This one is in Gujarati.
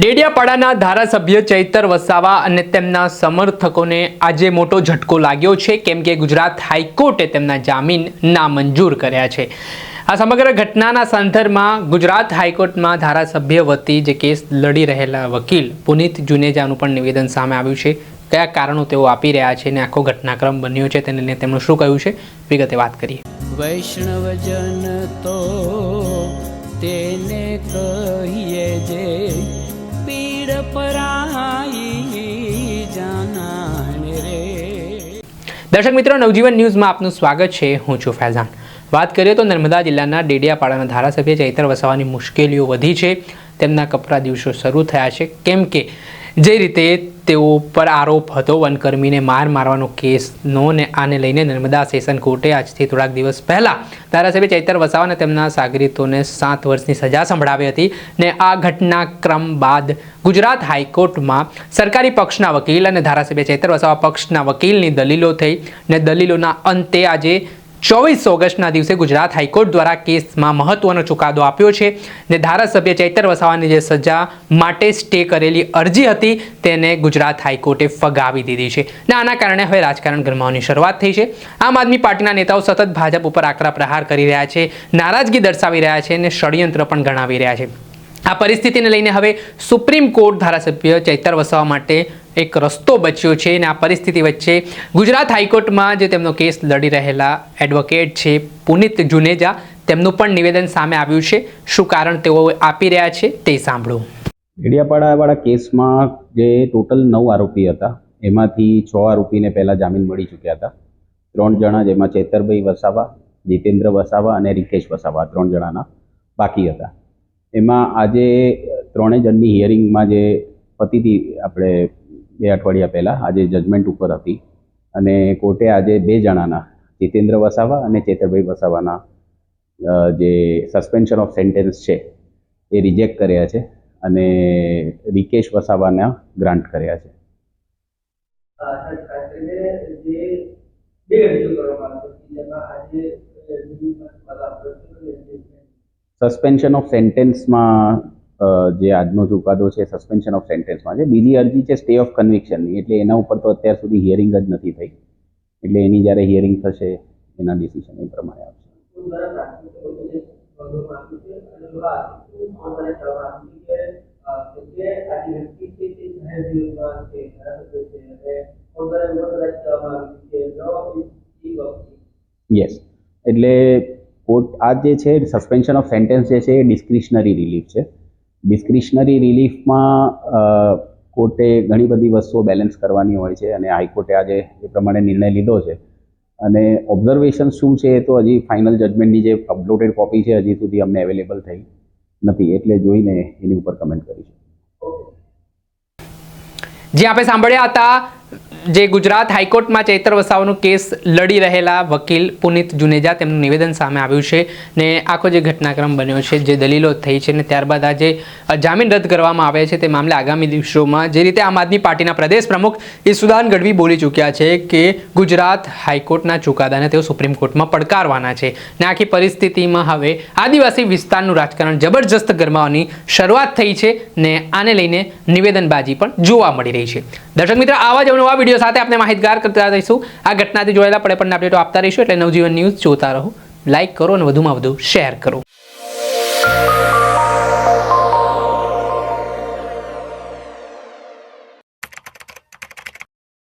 ડેડિયાપાડાના ધારાસભ્ય ચૈતર વસાવા અને તેમના સમર્થકોને આજે મોટો ઝટકો લાગ્યો છે, કેમ કે ગુજરાત હાઈકોર્ટે તેમના જામીન નામંજૂર કર્યા છે। આ સમગ્ર ઘટનાના સંદર્ભમાં ગુજરાત હાઈકોર્ટમાં ધારાસભ્ય વતી જે કેસ લડી રહેલા વકીલ પુનિત જુનેજાનું પણ નિવેદન સામે આવ્યું છે। કયા કારણો તેઓ આપી રહ્યા છે અને આખો ઘટનાક્રમ બન્યો છે તેને લઈને તેમનું શું કહ્યું છે, વિગતે વાત કરીએ। વૈષ્ણવજન તો તેને કહીએ જે પીડ પરાઈ જાનાને રે। દર્શક મિત્રો, નવજીવન ન્યૂઝમાં આપનું સ્વાગત છે। હું છું ફૈઝાન। વાત કરીએ તો નર્મદા જિલ્લાના ડેડિયાપાડાના ધારાસભ્ય ચૈતર વસાવાની મુશ્કેલીઓ વધી છે। તેમના કપરા દિવસો શરૂ થયા છે, કેમ કે જે રીતે તેઓ પર આરોપ હતો વનકર્મીને મારવાનો કેસનો ને આને લઈને નર્મદા સેશન કોર્ટે આજથી થોડાક દિવસ પહેલાં ધારાસભ્ય ચૈતર વસાવા અને તેમના સાગરીતોને 7 વર્ષની સજા સંભળાવી હતી ને આ ઘટનાક્રમ બાદ ગુજરાત હાઈકોર્ટમાં સરકારી પક્ષના વકીલ અને ધારાસભ્ય ચૈતર વસાવા પક્ષના વકીલની દલીલો થઈ ને દલીલોના અંતે આજે 24 ઓગસ્ટના દિવસે ગુજરાત હાઈકોર્ટ દ્વારા કેસમાં મહત્વનો ચુકાદો આપ્યો છે ને ધારાસભ્ય ચૈતર વસાવાની જે સજા માટે સ્ટે કરેલી અરજી હતી તેને ગુજરાત હાઈકોર્ટે ફગાવી દીધી છે ને આના કારણે હવે રાજકારણ ગરમાવાની શરૂઆત થઈ છે। આમ આદમી પાર્ટીના નેતાઓ સતત ભાજપ ઉપર આકરા પ્રહાર કરી રહ્યા છે, નારાજગી દર્શાવી રહ્યા છે અને ષડયંત્ર પણ ગણાવી રહ્યા છે। આ પરિસ્થિતિને લઈને હવે સુપ્રીમ કોર્ટ ધારાસભ્ય ચૈતર વસાવા માટે એક રસ્તો બચ્યો છે અને આ પરિસ્થિતિ વચ્ચે ગુજરાત હાઈકોર્ટમાં જે તેમનો કેસ લડી રહેલા એડવોકેટ છે પુનિત જુનેજા, તેમનું પણ નિવેદન સામે આવ્યું છે। શું કારણ તેઓ આપી રહ્યા છે તે સાંભળો। ડેડિયાપાડાવાળા કેસમાં જે ટોટલ 9 આરોપી હતા એમાંથી 6 આરોપીને પહેલાં જામીન મળી ચૂક્યા હતા। 3 જણા જેમાં ચેતરભાઈ વસાવા, જીતેન્દ્ર વસાવા અને રિકેશ વસાવા 3 જણાના બાકી હતા। એમાં આજે 3 જણની હિયરિંગમાં જે પતી હતી આપણે 2 અઠવાડિયા પહેલાં આજે જજમેન્ટ ઉપર હતી અને કોર્ટે આજે 2 જણાના જીતેન્દ્ર વસાવા અને ચેતરભાઈ વસાવાના જે સસ્પેન્શન ઓફ સેન્ટેન્સ છે એ રિજેક્ટ કર્યા છે અને રિકેશ વસાવાના ગ્રાન્ટ કર્યા છે। સસ્પેન્શન ઓફ સેન્ટેન્સમાં જે આજનો ચુકાદો છે સસ્પેન્શન ઓફ સેન્ટેન્સમાં છે। બીજી અરજી છે સ્ટે ઓફ કન્વિક્શનની, એટલે એના ઉપર તો અત્યાર સુધી હિયરિંગ જ નથી થઈ, એટલે એની જ્યારે હિયરિંગ થશે એના ડિસિઝન એ પ્રમાણે આવશે। યસ, એટલે કોર્ટ આ જે છે સસ્પેન્શન ઓફ સેન્ટેન્સ જે છે એ ડિસ્ક્રિશનરી રિલીફ છે। ડિસ્ક્રિશનરી રિલીફમાં કોર્ટે ઘણી બધી વસ્તુઓ બેલેન્સ કરવાની હોય છે અને હાઈકોર્ટે આજે એ પ્રમાણે નિર્ણય લીધો છે અને ઓબ્ઝર્વેશન શું છે એ તો હજી ફાઇનલ જજમેન્ટની જે અપલોડેડ કોપી છે હજી સુધી અમને અવેલેબલ થઈ નથી, એટલે જોઈને એની ઉપર કમેન્ટ કરીશું। જે આપણે સાંભળ્યા હતા જે ગુજરાત હાઈકોર્ટમાં ચૈતર વસાવાનો કેસ લડી રહેલા વકીલ પુનિત જુનેજા, તેમનું નિવેદન સામે આવ્યું છે ને આખો જે ઘટનાક્રમ બન્યો છે, જે દલીલો થઈ છે ને ત્યારબાદ આજે જામીન રદ કરવામાં આવે છે તે મામલે આગામી દિવસોમાં જે રીતે આમ આદમી પાર્ટીના પ્રદેશ પ્રમુખ ઈસુદાન ગઢવી બોલી ચૂક્યા છે કે ગુજરાત હાઈકોર્ટના ચુકાદાને તેઓ સુપ્રીમ કોર્ટમાં પડકારવાના છે ને આખી પરિસ્થિતિમાં હવે આદિવાસી વિસ્તારનું રાજકારણ જબરજસ્ત ગરમાવાની શરૂઆત થઈ છે ને આને લઈને નિવેદનબાજી પણ જોવા મળી રહી છે। દર્શક મિત્રો, આવા જ નવા વિડીયો સાથે આપણે માહિતગાર કરતા રહીશું। આ ઘટનાથી જોડાયેલા પડે પણ અપડેટો આપતા રહીશું, એટલે નવજીવન ન્યૂઝ જોતા રહો, લાઇક કરો અને વધુમાં વધુ શેર કરો।